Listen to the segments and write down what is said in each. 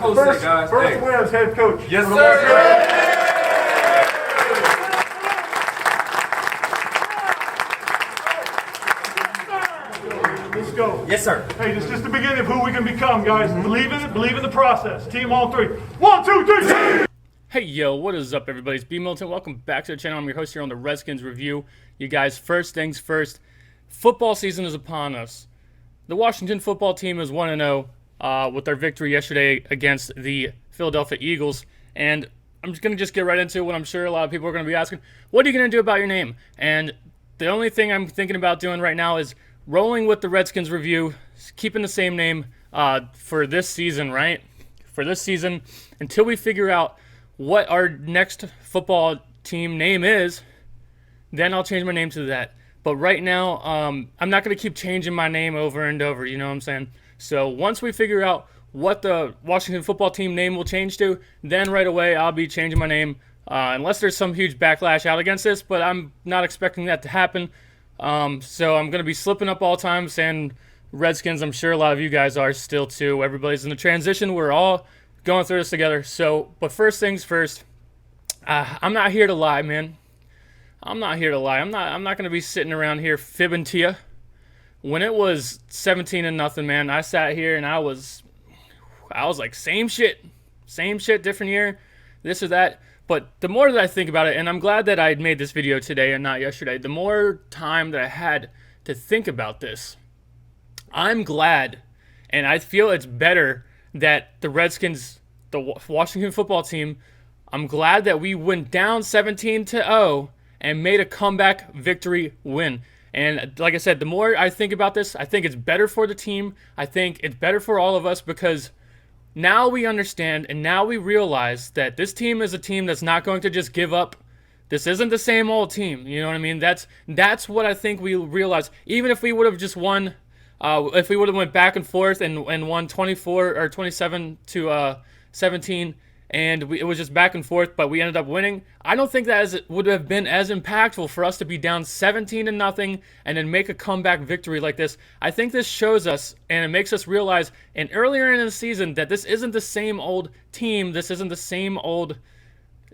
supposed to say, guys. First win as head coach. Yes, sir. Let's go. Yes, sir. Hey, this is just the beginning of who we can become, guys. Believe in it. Believe in the process. Team on three. 1, 2, 3. Team! Hey, yo, what is up, everybody? It's B. Milton. Welcome back to the channel. I'm your host here on the Redskins Review. You guys, first things first, football season is upon us. The Washington football team is 1-0 with their victory yesterday against the Philadelphia Eagles. And I'm just going to get right into what I'm sure a lot of people are going to be asking. What are you going to do about your name? And the only thing I'm thinking about doing right now is rolling with the Redskins Review, keeping the same name for this season, right? For this season, until we figure out what our next football team name is, then I'll change my name to that. But right now, I'm not going to keep changing my name over and over, you know what I'm saying? So once we figure out what the Washington football team name will change to, then right away I'll be changing my name, unless there's some huge backlash out against this, but I'm not expecting that to happen. So I'm going to be slipping up all the time, saying Redskins. I'm sure a lot of you guys are still too. Everybody's in the transition. We're all going through this together. So, but first things first, I'm not here to lie, man. I'm not here to lie. I'm not going to be sitting around here fibbing to you. When it was 17-0, man, I sat here and I was like, same shit, different year, this or that. But the more that I think about it, and I'm glad that I made this video today and not yesterday, the more time that I had to think about this, I'm glad, and I feel it's better that the Redskins, the Washington football team, I'm glad that we went down 17-0 and made a comeback victory win. And like I said, the more I think about this, I think it's better for the team. I think it's better for all of us because now we understand and now we realize that this team is a team that's not going to just give up. This isn't the same old team. You know what I mean? That's what I think we realize. Even if we would have just won, if we would have went back and forth and won 24 or 27-17, and it was just back and forth, but we ended up winning, I don't think that would have been as impactful for us to be down 17-0 and then make a comeback victory like this. I think this shows us, and it makes us realize, and earlier in the season, that this isn't the same old team. This isn't the same old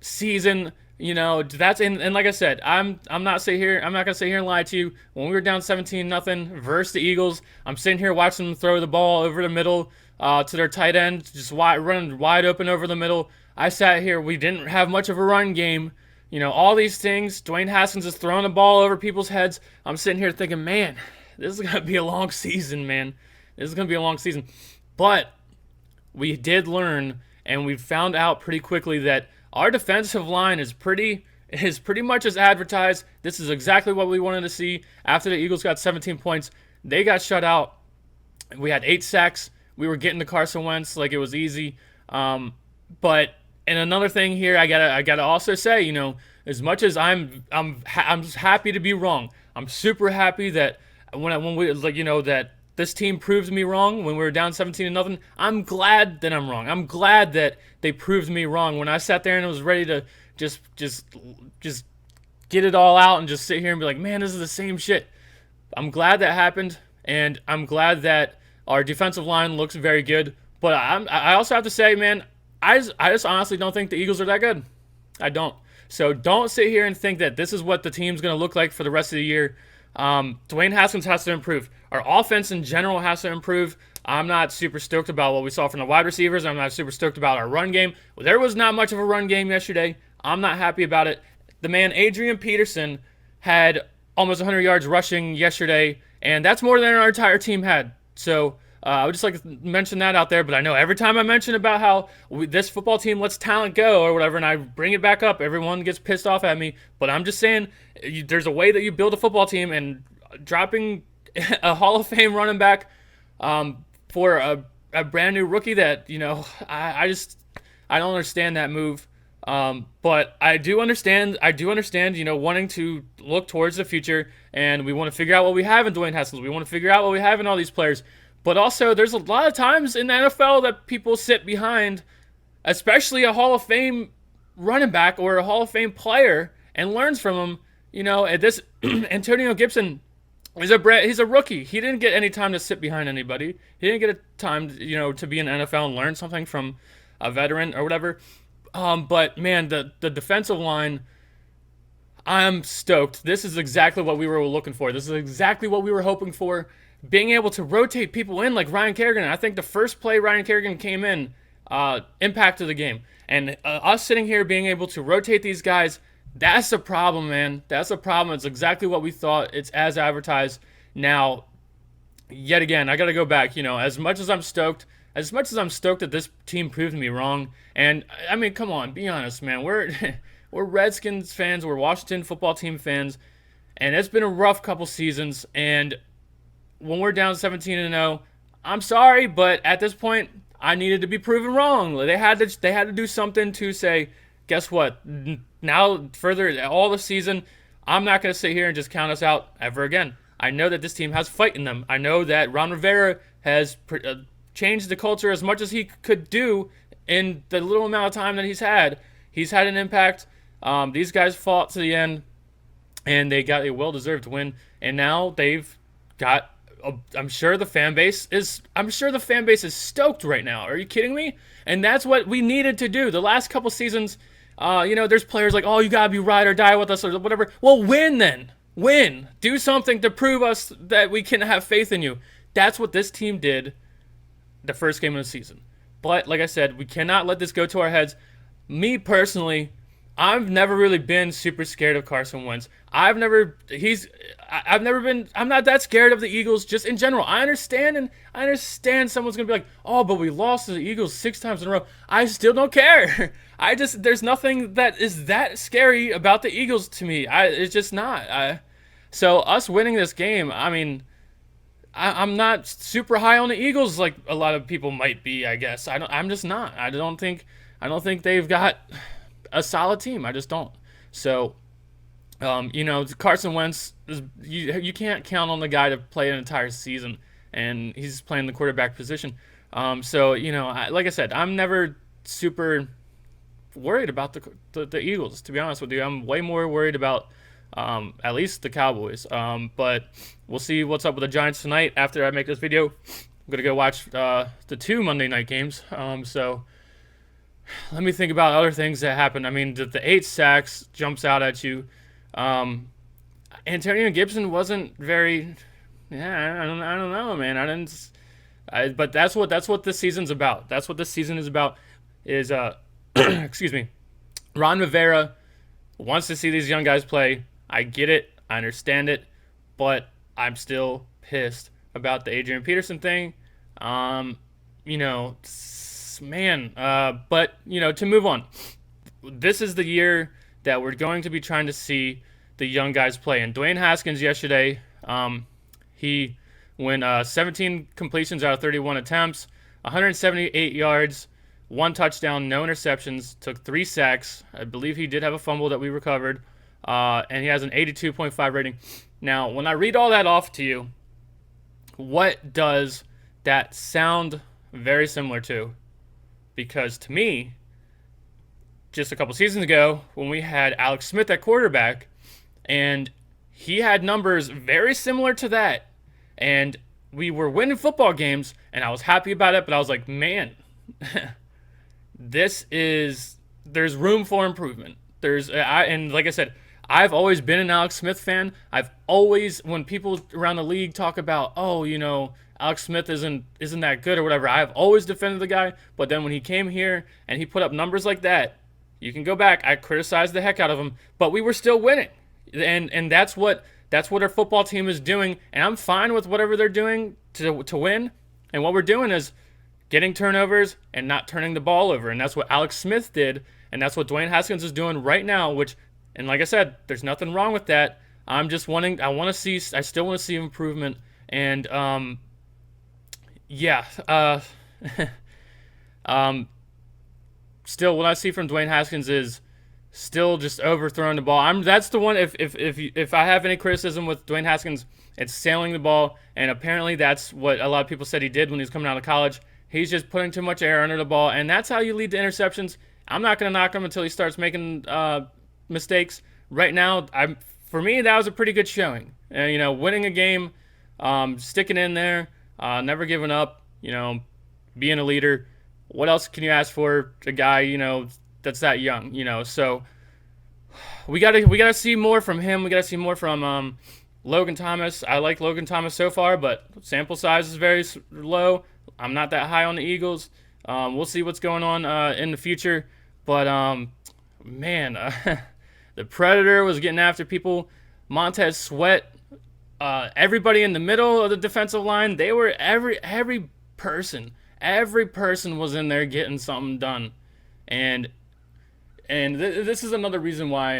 season. You know, and like I said, I'm not gonna sit here and lie to you. When we were down 17-0 versus the Eagles, I'm sitting here watching them throw the ball over the middle to their tight end, just running wide open over the middle. I sat here. We didn't have much of a run game. You know, all these things. Dwayne Haskins is throwing the ball over people's heads. I'm sitting here thinking, man, this is gonna be a long season, man. This is gonna be a long season. But we did learn, and we found out pretty quickly that our defensive line is pretty much as advertised. This is exactly what we wanted to see. After the Eagles got 17 points, they got shut out. We had 8 sacks. We were getting to Carson Wentz like it was easy. But and another thing here, I gotta also say, you know, as much as I'm just happy to be wrong. I'm super happy that when we like, you know, that this team proved me wrong when we were down 17-0. I'm glad that I'm wrong. I'm glad that they proved me wrong when I sat there and was ready to just get it all out and just sit here and be like, man, this is the same shit. I'm glad that happened, and I'm glad that our defensive line looks very good. But I also have to say, man, I just honestly don't think the Eagles are that good. I don't. So don't sit here and think that this is what the team's going to look like for the rest of the year. Dwayne Haskins has to improve. Our offense in general has to improve. I'm not super stoked about what we saw from the wide receivers. I'm not super stoked about our run game. There was not much of a run game yesterday. I'm not happy about it. The man Adrian Peterson had almost 100 yards rushing yesterday, and that's more than our entire team had. So I would just like to mention that out there, but I know every time I mention about how this football team lets talent go or whatever, and I bring it back up, everyone gets pissed off at me. But I'm just saying, there's a way that you build a football team, and dropping a Hall of Fame running back for a brand new rookie that, you know, I don't understand that move. But I do understand, you know, wanting to look towards the future, and we want to figure out what we have in Dwayne Haskins. We want to figure out what we have in all these players. But also, there's a lot of times in the NFL that people sit behind, especially a Hall of Fame running back or a Hall of Fame player, and learns from them. You know, Antonio Gibson he's a rookie. He didn't get any time to sit behind anybody. He didn't get a time, you know, to be in the NFL and learn something from a veteran or whatever. But man, the defensive line, I'm stoked. This is exactly what we were looking for. This is exactly what we were hoping for. Being able to rotate people in like Ryan Kerrigan. I think the first play Ryan Kerrigan came in impacted the game. And us sitting here being able to rotate these guys, that's a problem, man. That's a problem. It's exactly what we thought. It's as advertised. Now, yet again, I got to go back. As much as I'm stoked that this team proved me wrong, and I mean, come on, be honest, man. We're we're Redskins fans, we're Washington football team fans, and it's been a rough couple seasons. And when we're down 17-0, I'm sorry, but at this point, I needed to be proven wrong. They had to do something to say, guess what? Now, further all the season, I'm not going to sit here and just count us out ever again. I know that this team has fight in them. I know that Ron Rivera has changed the culture as much as he could do in the little amount of time that he's had. He's had an impact. These guys fought to the end, and they got a well-deserved win. And now they've got. I'm sure the fan base is stoked right now. Are you kidding me? And that's what we needed to do. The last couple seasons, there's players like, oh, you gotta be ride or die with us or whatever. Well, win then. Win. Do something to prove us that we can have faith in you. That's what this team did the first game of the season. But like I said, we cannot let this go to our heads. Me personally, I've never really been super scared of Carson Wentz. I'm not that scared of the Eagles just in general. I understand someone's going to be like, oh, but we lost to the Eagles 6 times in a row. I still don't care. There's nothing that is that scary about the Eagles to me. It's just not. So us winning this game, I mean, I'm not super high on the Eagles like a lot of people might be, I guess. I'm just not. I don't think they've got a solid team. I just don't. So, Carson Wentz, you can't count on the guy to play an entire season, and he's playing the quarterback position. Like I said, I'm never super worried about the Eagles, to be honest with you. I'm way more worried about at least the Cowboys. But we'll see what's up with the Giants tonight after I make this video. I'm going to go watch the 2 Monday night games. So let me think about other things that happened. I mean, the 8 sacks jumps out at you. Antonio Gibson wasn't very. Yeah, I don't know, man. But that's what this season's about. That's what this season is about. Is excuse me, Ron Rivera wants to see these young guys play. I get it. I understand it. But I'm still pissed about the Adrian Peterson thing. But to move on, this is the year that we're going to be trying to see the young guys play. And Dwayne Haskins yesterday, he went 17 completions out of 31 attempts, 178 yards, 1 touchdown, no interceptions, took 3 sacks. I believe he did have a fumble that we recovered, and he has an 82.5 rating. Now, when I read all that off to you, what does that sound very similar to? Because to me, just a couple seasons ago, when we had Alex Smith at quarterback, and he had numbers very similar to that, and we were winning football games, and I was happy about it, but I was like, man, there's room for improvement. And like I said, I've always been an Alex Smith fan. When people around the league talk about, Alex Smith isn't that good or whatever, I've always defended the guy. But then when he came here and he put up numbers like that, you can go back. I criticized the heck out of him, but we were still winning, and that's what our football team is doing. And I'm fine with whatever they're doing to win. And what we're doing is getting turnovers and not turning the ball over, and that's what Alex Smith did, and that's what Dwayne Haskins is doing right now. And like I said, there's nothing wrong with that. I still want to see improvement, and still, what I see from Dwayne Haskins is still just overthrowing the ball. That's the one. If I have any criticism with Dwayne Haskins, it's sailing the ball, and apparently that's what a lot of people said he did when he was coming out of college. He's just putting too much air under the ball, and that's how you lead to interceptions. I'm not going to knock him until he starts making mistakes. Right now, for me, that was a pretty good showing. Winning a game, sticking in there, never giving up, being a leader. what else can you ask for a guy, that's that young, So we gotta see more from him. We gotta see more from Logan Thomas. I like Logan Thomas so far, but sample size is very low. I'm not that high on the Eagles. We'll see what's going on in the future. But man, the Predator was getting after people. Montez Sweat, everybody in the middle of the defensive line, they were every person was in there getting something done, and this is another reason why.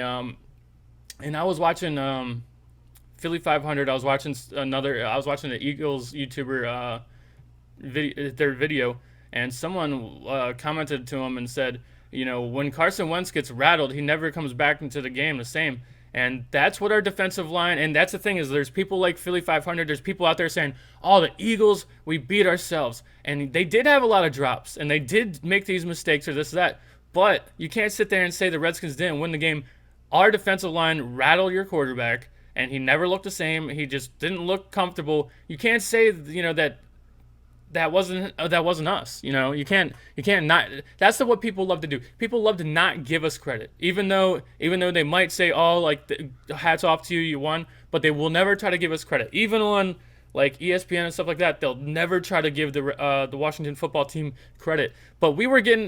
And I was watching Philly 500. I was watching the Eagles YouTuber their video, and someone commented to him and said, when Carson Wentz gets rattled, he never comes back into the game the same. And that's what our defensive line, and that's the thing is there's people like Philly 500, there's people out there saying, oh, the Eagles, we beat ourselves. And they did have a lot of drops, and they did make these mistakes or this or that. But you can't sit there and say the Redskins didn't win the game. Our defensive line rattled your quarterback, and he never looked the same. He just didn't look comfortable. You can't say, that wasn't us. You can't not. That's what people love to do. People love to not give us credit, even though they might say, "Oh, like hats off to you, you won," but they will never try to give us credit. Even on like ESPN and stuff like that, they'll never try to give the Washington football team credit. But we were getting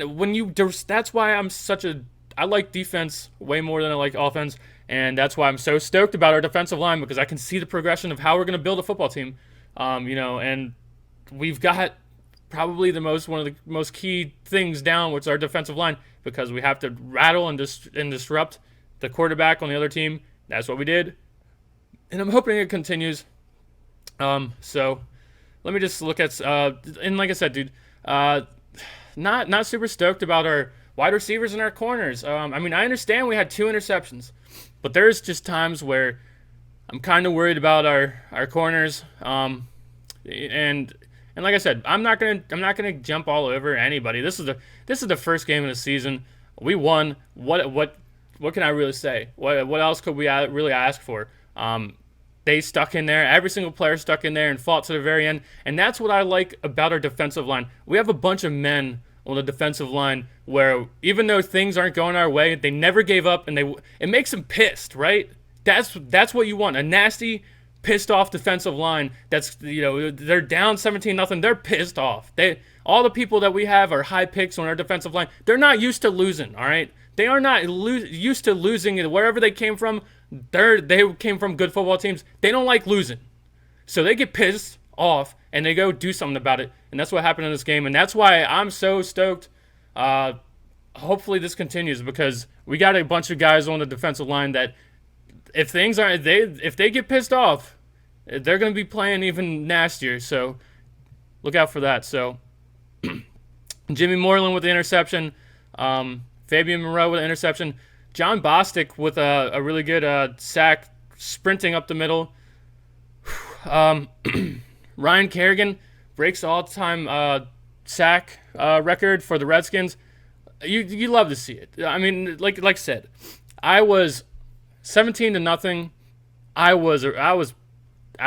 that's why I like defense way more than I like offense, and that's why I'm so stoked about our defensive line because I can see the progression of how we're going to build a football team. And we've got probably one of the most key things down, which is our defensive line, because we have to rattle and disrupt the quarterback on the other team. That's what we did, and I'm hoping it continues. So let me just look at and like I said, dude, not super stoked about our wide receivers and our corners. I understand we had 2 interceptions, but there's just times where I'm kind of worried about our corners. And like I said, I'm not gonna jump all over anybody. This is the first game of the season. We won. What can I really say? What else could we really ask for? They stuck in there. Every single player stuck in there and fought to the very end. And that's what I like about our defensive line. We have a bunch of men on the defensive line where even though things aren't going our way, they never gave up, and it makes them pissed, right? That's what you want. A nasty, pissed off defensive line that's they're down 17-0. They're pissed off. All the people that we have are high picks on our defensive line. They're not used to losing, all right? They are not used to losing wherever they came from. They came from good football teams. They don't like losing. So they get pissed off and they go do something about it. And that's what happened in this game, and that's why I'm so stoked. Hopefully this continues because we got a bunch of guys on the defensive line that if they get pissed off, they're going to be playing even nastier. So look out for that. So Jimmy Moreland with the interception, Fabian Moreau with the interception, John Bostic with a really good sack sprinting up the middle. Ryan Kerrigan breaks the all-time sack record for the Redskins. You love to see it. I mean, like I said, I was 17-0. I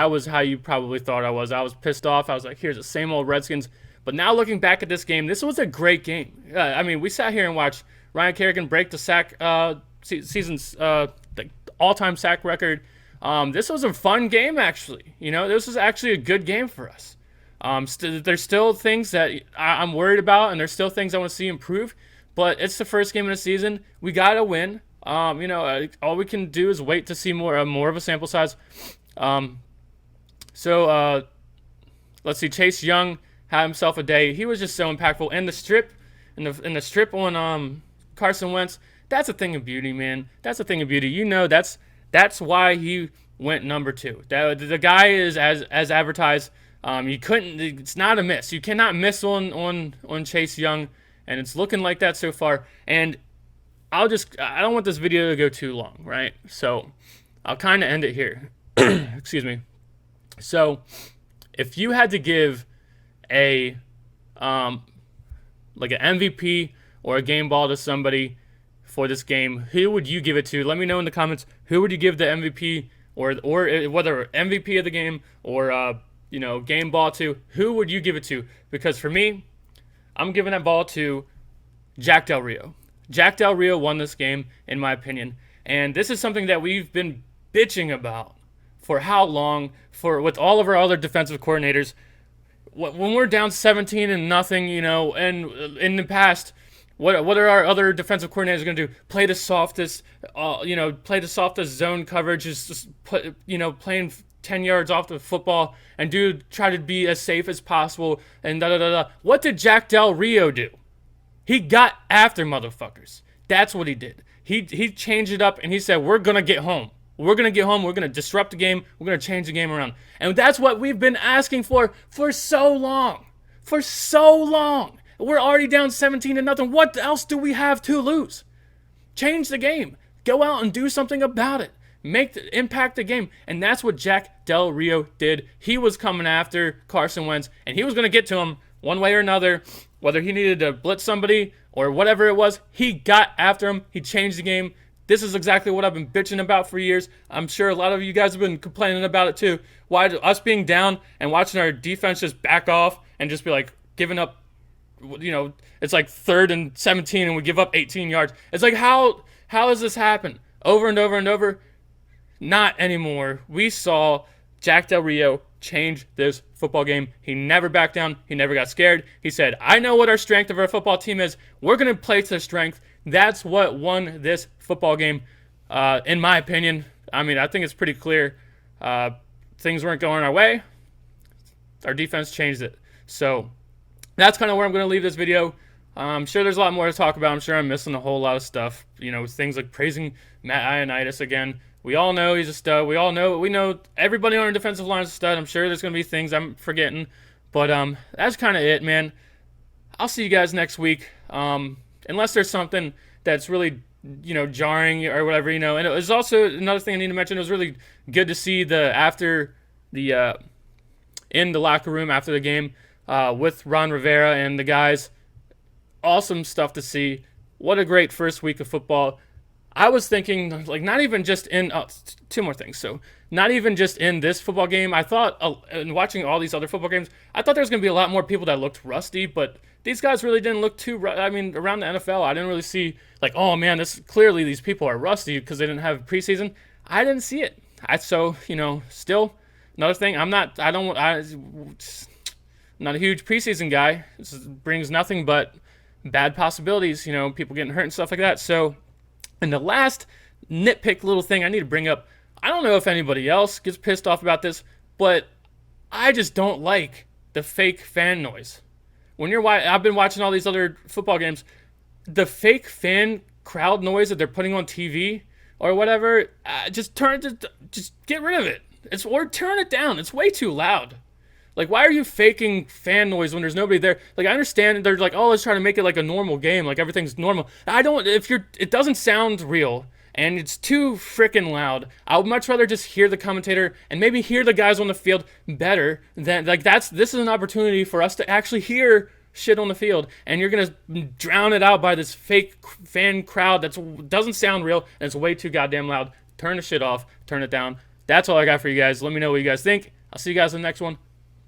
was how you probably thought I was. I was pissed off. I was like, here's the same old Redskins. But now looking back at this game, this was a great game. We sat here and watched Ryan Kerrigan break the sack season's the all-time sack record. This was a fun game, actually. This was actually a good game for us. There's still things that I'm worried about, and there's still things I want to see improve. But it's the first game of the season. We got to win. All we can do is wait to see more of a sample size. So let's see. Chase Young had himself a day. He was just so impactful. And the strip, and the strip on Carson Wentz. That's a thing of beauty, man. That's a thing of beauty. That's why he went number 2. The guy is as advertised. It's not a miss. You cannot miss on Chase Young, and it's looking like that so far. And I don't want this video to go too long, right? So I'll kind of end it here. Excuse me. So if you had to give an MVP or a game ball to somebody for this game, who would you give it to? Let me know in the comments. Who would you give the MVP or whether MVP of the game or game ball to? Who would you give it to? Because for me, I'm giving that ball to Jack Del Rio. Jack Del Rio won this game, in my opinion. And this is something that we've been bitching about for how long, with all of our other defensive coordinators. When we're down 17-0, you know, and in the past, what are our other defensive coordinators going to do? Play the softest, play the softest zone coverage, just playing 10 yards off the football and try to be as safe as possible and da-da-da-da. What did Jack Del Rio do? He got after motherfuckers. That's what he did. He changed it up and he said, we're going to get home. We're going to get home. We're going to disrupt the game. We're going to change the game around. And that's what we've been asking for so long. For so long. We're already down 17-0. What else do we have to lose? Change the game. Go out and do something about it. Impact the game. And that's what Jack Del Rio did. He was coming after Carson Wentz, and he was going to get to him one way or another. Whether he needed to blitz somebody or whatever it was, he got after him. He changed the game. This is exactly what I've been bitching about for years. I'm sure a lot of you guys have been complaining about it too. Why us being down and watching our defense just back off and just be like giving up, it's like 3rd and 17 and we give up 18 yards. It's like, how has this happened? Over and over and over? Not anymore. We saw Jack Del Rio change this football game. He never backed down. He never got scared. He said, I know what our strength of our football team is. We're going to play to strength. That's what won this football game, in my opinion. I mean, I think it's pretty clear. Things weren't going our way. Our defense changed it. So that's kind of where I'm going to leave this video. I'm sure there's a lot more to talk about. I'm sure I'm missing a whole lot of stuff. Things like praising Matt Ioannidis again. We all know he's a stud. We know everybody on our defensive line is a stud. I'm sure there's going to be things I'm forgetting. But that's kind of it, man. I'll see you guys next week. Unless there's something that's really, jarring or whatever, And it was also another thing I need to mention. It was really good to see in the locker room after the game with Ron Rivera and the guys. Awesome stuff to see. What a great first week of football. I was thinking, not even just in two more things. So, not even just in this football game. I thought, in watching all these other football games, I thought there was going to be a lot more people that looked rusty, but these guys really didn't look too. Around the NFL, I didn't really see oh man, clearly these people are rusty because they didn't have preseason. I didn't see it. Still another thing. I'm not a huge preseason guy. This brings nothing but bad possibilities. People getting hurt and stuff like that. So. And the last nitpick little thing I need to bring up, I don't know if anybody else gets pissed off about this, but I just don't like the fake fan noise. I've been watching all these other football games, the fake fan crowd noise that they're putting on TV or whatever, just get rid of it. Or turn it down. It's way too loud. Why are you faking fan noise when there's nobody there? I understand they're let's try to make it like a normal game, everything's normal. It doesn't sound real, and it's too freaking loud. I would much rather just hear the commentator and maybe hear the guys on the field better than, this is an opportunity for us to actually hear shit on the field, and you're going to drown it out by this fake fan crowd that doesn't sound real, and it's way too goddamn loud. Turn the shit off, turn it down. That's all I got for you guys. Let me know what you guys think. I'll see you guys in the next one.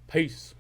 Peace.